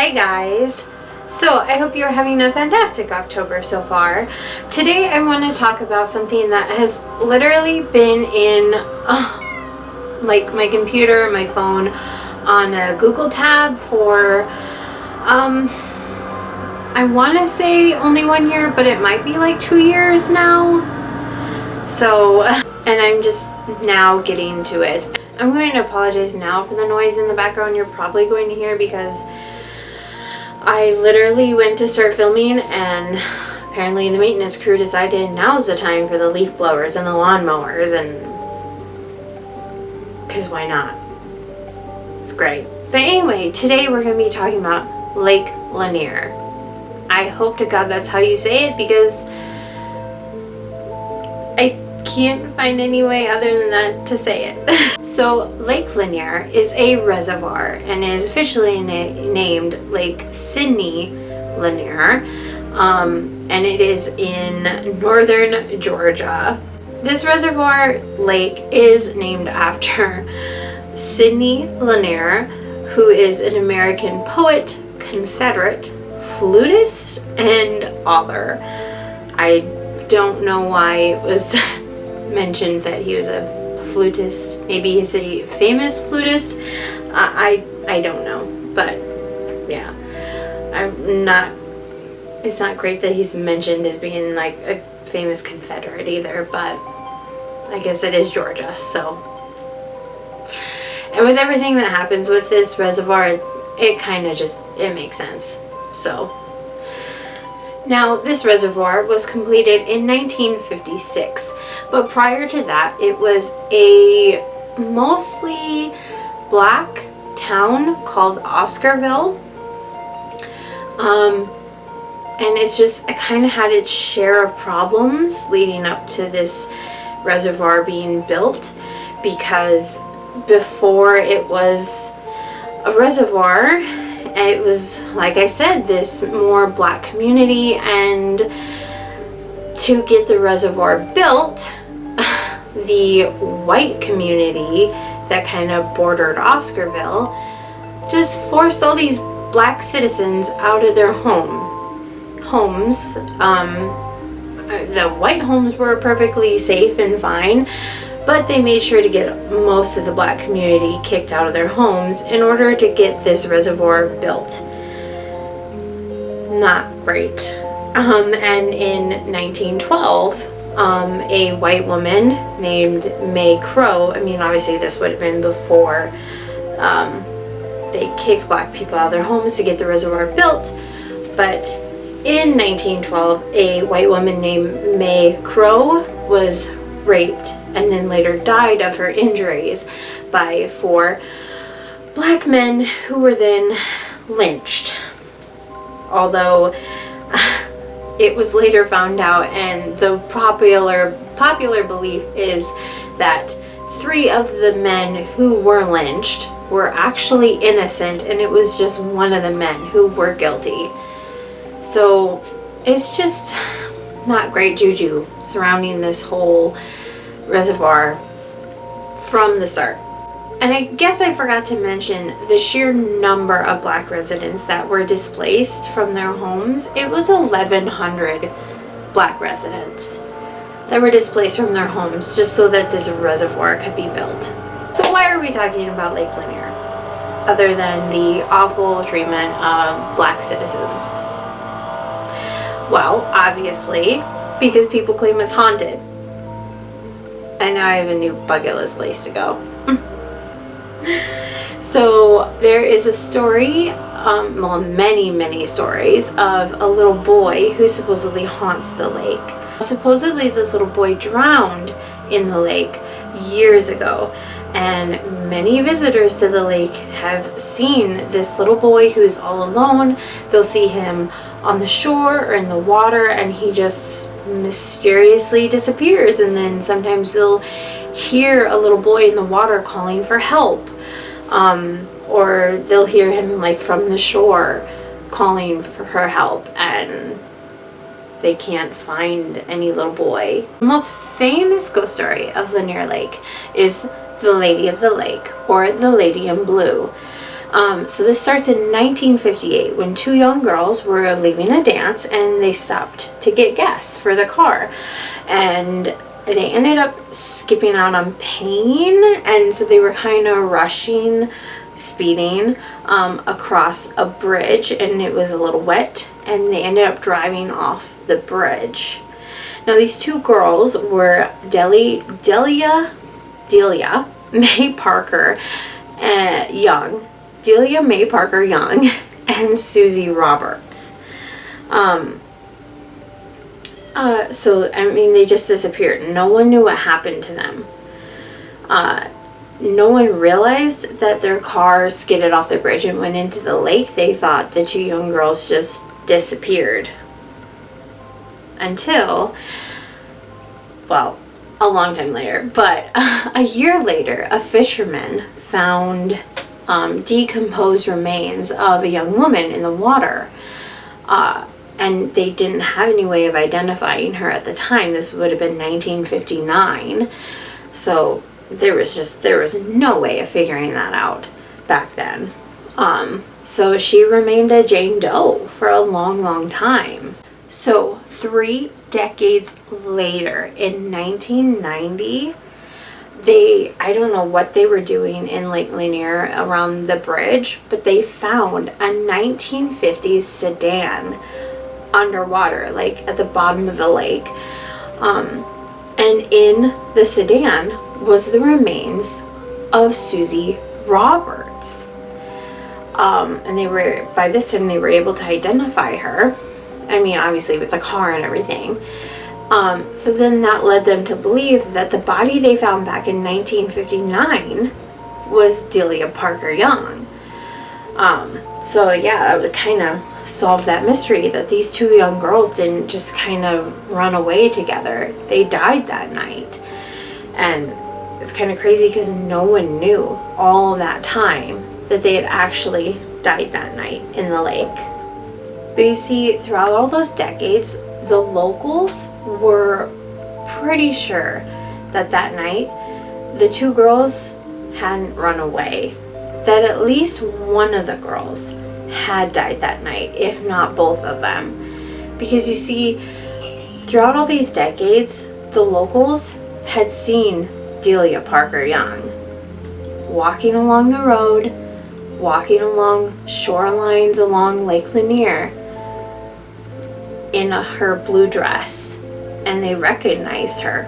Hi guys! So I hope you're having a fantastic October so far. Today I want to talk about something that has literally been in like my computer, my phone, on a Google tab for I want to say only 1 year, but it might be like 2 years now. So, and I'm just now getting to it. I'm going to apologize now for the noise in the background you're probably going to hear, because I literally went to start filming and apparently the maintenance crew decided now's the time for the leaf blowers and the lawnmowers, and because why not? It's great. But anyway, today we're going to be talking about Lake Lanier. I hope to God that's how you say it, because I can't find any way other than that to say it. So Lake Lanier is a reservoir and is officially named Lake Sidney Lanier, and it is in northern Georgia. This reservoir lake is named after Sidney Lanier, who is an American poet, Confederate, flutist, and author. I don't know why it was mentioned that he was a flutist. Maybe he's a famous flutist. I don't know, but yeah, it's not great that he's mentioned as being like a famous Confederate either, but I guess it is Georgia, so. And with everything that happens with this reservoir, it kind of just, it makes sense. So now, this reservoir was completed in 1956, but prior to that, it was a mostly black town called Oscarville. And it kind of had its share of problems leading up to this reservoir being built, because before it was a reservoir, it was, like I said, this more black community, and to get the reservoir built, the white community that kind of bordered Oscarville just forced all these black citizens out of their homes. The white homes were perfectly safe and fine, but they made sure to get most of the black community kicked out of their homes in order to get this reservoir built. Not great. And in 1912, a white woman named May Crow, I mean, obviously this would have been before they kicked black people out of their homes to get the reservoir built, but in 1912, a white woman named May Crow was raped and then later died of her injuries by 4 black men who were then lynched. Although it was later found out, and the popular belief is that 3 of the men who were lynched were actually innocent, and it was just one of the men who were guilty. So it's just not great juju surrounding this whole reservoir from the start. And I guess I forgot to mention the sheer number of black residents that were displaced from their homes. It was 1,100 black residents that were displaced from their homes just so that this reservoir could be built. So why are we talking about Lake Lanier other than the awful treatment of black citizens? Well, obviously, because people claim it's haunted. And now I have a new bucket list place to go. So there is a story, well, many stories of a little boy who supposedly haunts the lake. Supposedly this little boy drowned in the lake years ago, and many visitors to the lake have seen this little boy who's all alone. They'll see him on the shore or in the water, and he just mysteriously disappears, and then sometimes they'll hear a little boy in the water calling for help, or they'll hear him like from the shore calling for help, and they can't find any little boy. The most famous ghost story of Lanier Lake is the Lady of the Lake, or the Lady in Blue. So this starts in 1958 when two young girls were leaving a dance and they stopped to get gas for the car. And they ended up skipping out on pain, and so they were kind of rushing, speeding across a bridge, and it was a little wet, and they ended up driving off the bridge. Now these two girls were Delia May Parker Young, Delia May Parker Young, and Susie Roberts. So, I mean, they just disappeared. No one knew what happened to them. No one realized that their car skidded off the bridge and went into the lake. They thought the two young girls just disappeared. Until, well, a long time later. But a year later, a fisherman found decomposed remains of a young woman in the water. And they didn't have any way of identifying her at the time. This would have been 1959. So there was no way of figuring that out back then. So she remained a Jane Doe for a long, long time. So 3 decades later, in 1990, I don't know what they were doing in Lake Lanier around the bridge, but they found a 1950s sedan underwater, like at the bottom of the lake. And in the sedan was the remains of Susie Roberts. And by this time they were able to identify her. I mean, obviously with the car and everything. So then that led them to believe that the body they found back in 1959 was Delia Parker Young. So yeah, that would kind of solve that mystery that these two young girls didn't just kind of run away together. They died that night. And it's kind of crazy because no one knew all that time that they had actually died that night in the lake. But you see, throughout all those decades, the locals were pretty sure that that night the two girls hadn't run away. That at least one of the girls had died that night, if not both of them. Because you see, throughout all these decades, the locals had seen Delia Parker Young walking along the road, walking along shorelines along Lake Lanier in her blue dress, and they recognized her.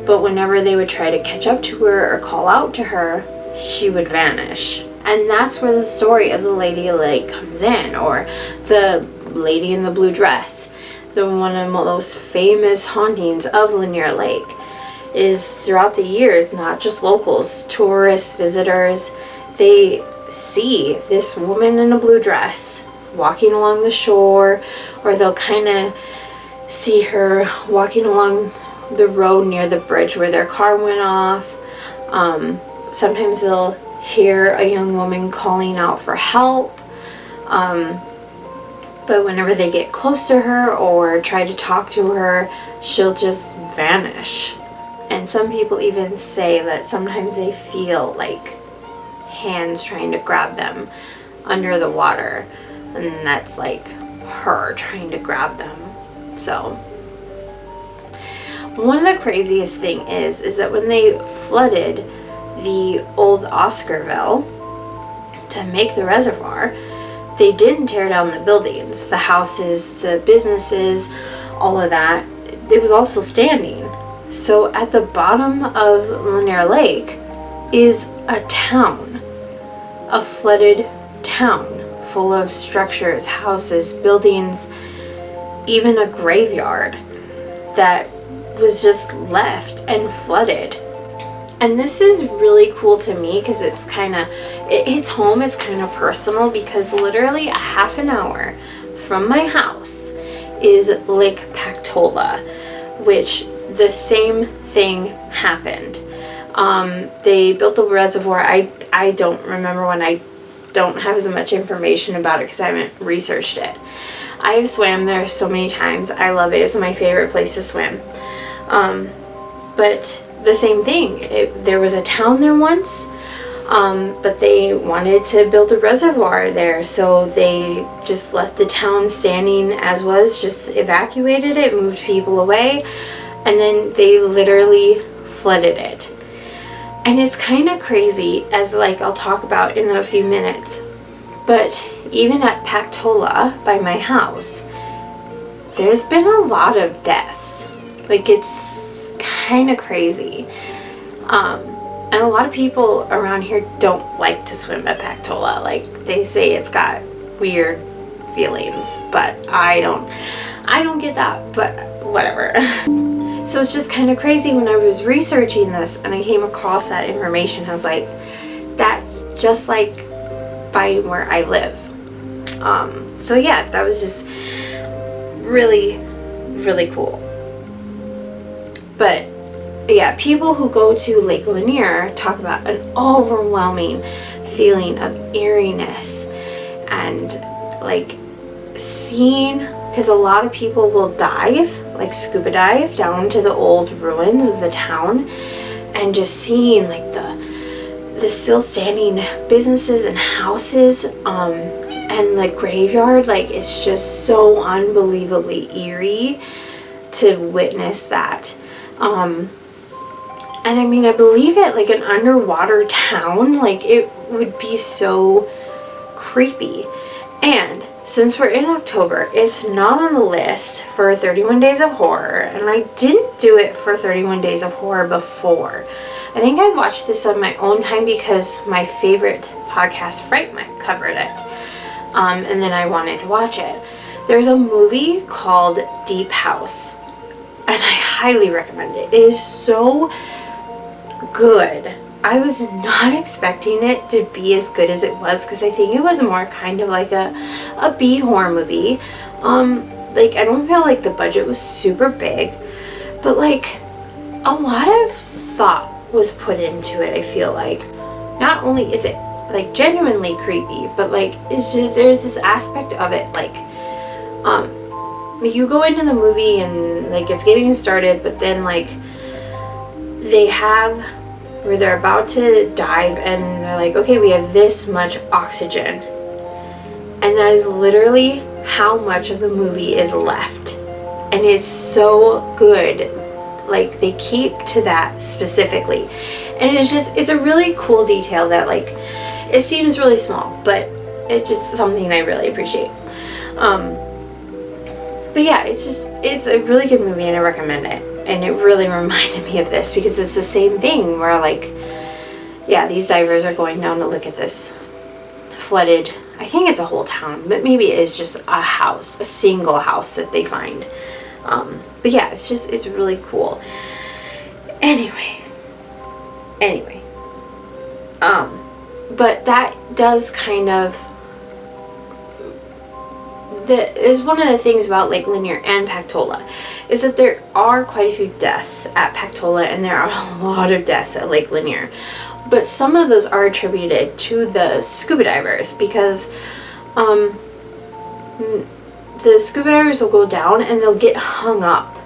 But whenever they would try to catch up to her or call out to her, she would vanish. And that's where the story of the Lady Lake comes in, or the lady in the blue dress. One of the most famous hauntings of Lanier Lake is throughout the years, not just locals, tourists, visitors, they see this woman in a blue dress walking along the shore, or they'll kind of see her walking along the road near the bridge where their car went off. Sometimes they'll hear a young woman calling out for help, but whenever they get close to her or try to talk to her, she'll just vanish. And some people even say that sometimes they feel like hands trying to grab them under the water, and that's like her trying to grab them. So one of the craziest thing is that when they flooded the old Oscarville to make the reservoir, they didn't tear down the buildings, the houses, the businesses, all of that. It was also standing. So at the bottom of Lanier Lake is a town, a flooded town full of structures, houses, buildings, even a graveyard that was just left and flooded. And this is really cool to me because it's kind of, it hits home, it's kind of personal, because literally a half an hour from my house is Lake Pactola, which the same thing happened. They built the reservoir. I don't remember when. I don't have as much information about it because I haven't researched it. I've swam there so many times. I love it. It's my favorite place to swim. But the same thing. There was a town there once. But they wanted to build a reservoir there, so they just left the town standing as was, just evacuated it, moved people away, and then they literally flooded it. And it's kind of crazy, as like I'll talk about in a few minutes, but even at Pactola by my house, there's been a lot of deaths. Like, it's kind of crazy. And a lot of people around here don't like to swim at Pactola. Like, they say it's got weird feelings, but I don't get that, but whatever. So it's just kind of crazy when I was researching this and I came across that information. I was like, that's just like by where I live. So yeah, that was just really, really cool. But yeah, people who go to Lake Lanier talk about an overwhelming feeling of eeriness and like seeing, because a lot of people will dive, like scuba dive down to the old ruins of the town, and just seeing like the still standing businesses and houses, and the graveyard. Like, it's just so unbelievably eerie to witness that. And I mean, I believe it, like an underwater town, like it would be so creepy. And since we're in October, it's not on the list for 31 Days of Horror, and I didn't do it for 31 Days of Horror before. I think I watched this on my own time because my favorite podcast, Fright Mike, covered it. And then I wanted to watch it. There's a movie called Deep House, and I highly recommend it. It is so good. I was not expecting it to be as good as it was, because I think it was more kind of like a B horror movie. Like, I don't feel like the budget was super big, but like a lot of thought was put into it. I feel like not only is it like genuinely creepy, but like it's just, there's this aspect of it, like you go into the movie and like it's getting started, but then like they have where they're about to dive and they're like, okay, we have this much oxygen, and that is literally how much of the movie is left. And it's so good, like they keep to that specifically, and it's a really cool detail that, like, it seems really small, but it's just something I really appreciate. But yeah, it's a really good movie and I recommend it. And it really reminded me of this because it's the same thing where, like, yeah, these divers are going down to look at this flooded, I think it's a whole town, but maybe it is just a house, a single house that they find. But yeah, it's really cool. Anyway. But that does kind of, is one of the things about Lake Lanier and Pactola, is that there are quite a few deaths at Pactola and there are a lot of deaths at Lake Lanier. But some of those are attributed to the scuba divers, because the scuba divers will go down and they'll get hung up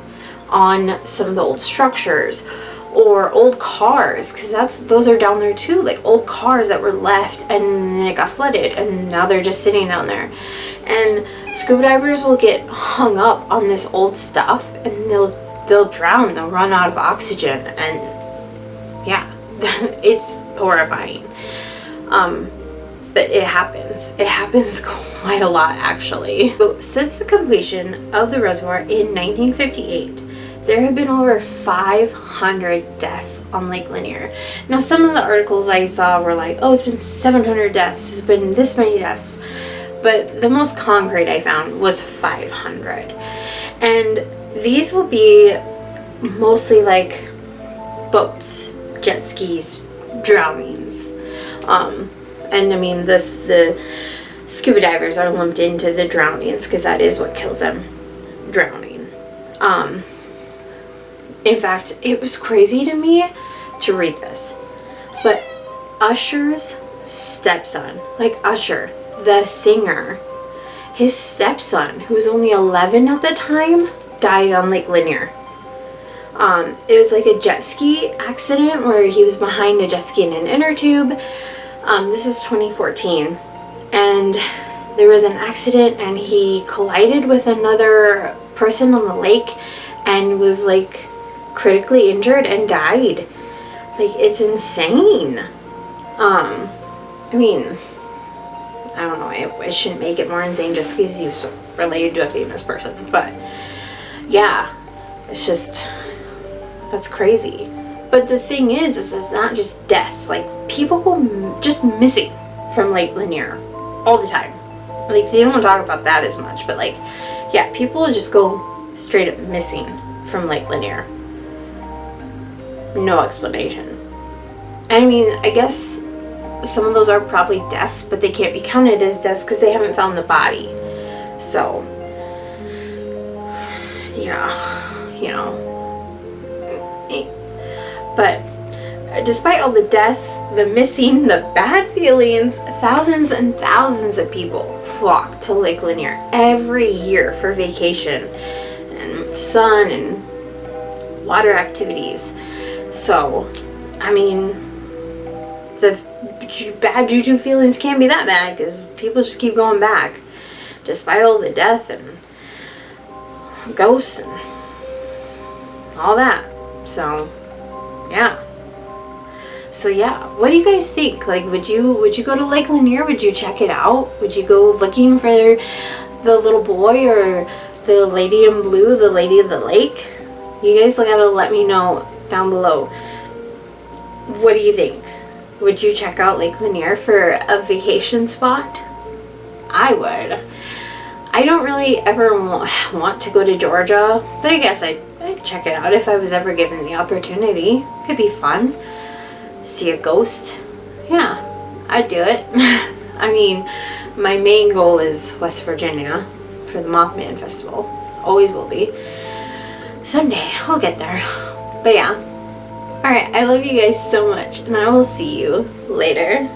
on some of the old structures or old cars, because those are down there too, like old cars that were left and then it got flooded and now they're just sitting down there. And scuba divers will get hung up on this old stuff and they'll drown, they'll run out of oxygen, and yeah, it's horrifying. But it happens quite a lot, actually. So since the completion of the reservoir in 1958, there have been over 500 deaths on Lake Lanier. Now, some of the articles I saw were like, oh, it's been 700 deaths, it's been this many deaths. But the most concrete I found was 500. And these will be mostly like boats, jet skis, drownings. And I mean, the scuba divers are lumped into the drownings because that is what kills them, drowning. In fact, it was crazy to me to read this, but Usher's stepson, like Usher, the singer, his stepson, who was only 11 at the time, died on Lake Lanier. It was like a jet ski accident where he was behind a jet ski in an inner tube. This was 2014, and there was an accident and he collided with another person on the lake and was like critically injured and died. Like, it's insane. I mean, I don't know, I shouldn't make it more insane just because he was related to a famous person, but yeah, it's just, that's crazy. But the thing is it's not just deaths. Like, people go just missing from Lake Lanier all the time. Like, they don't talk about that as much, but like, yeah, people just go straight up missing from Lake Lanier. No explanation. I mean, I guess some of those are probably deaths, but they can't be counted as deaths because they haven't found the body. So, yeah, you know. But despite all the deaths, the missing, the bad feelings, thousands and thousands of people flock to Lake Lanier every year for vacation and sun and water activities. So, I mean, the bad juju feelings can't be that bad because people just keep going back despite all the death and ghosts and all that. So, yeah. So yeah, what do you guys think? Like, would you go to Lake Lanier? Would you check it out? Would you go looking for the little boy or the lady in blue, the lady of the lake? You guys gotta let me know down below. What do you think? Would you check out Lake Lanier for a vacation spot? I would. I don't really ever want to go to Georgia, but I guess I'd check it out if I was ever given the opportunity. Could be fun. See a ghost. Yeah, I'd do it. I mean, my main goal is West Virginia for the Mothman Festival. Always will be. Someday, I'll get there. But yeah. Alright, I love you guys so much, and I will see you later.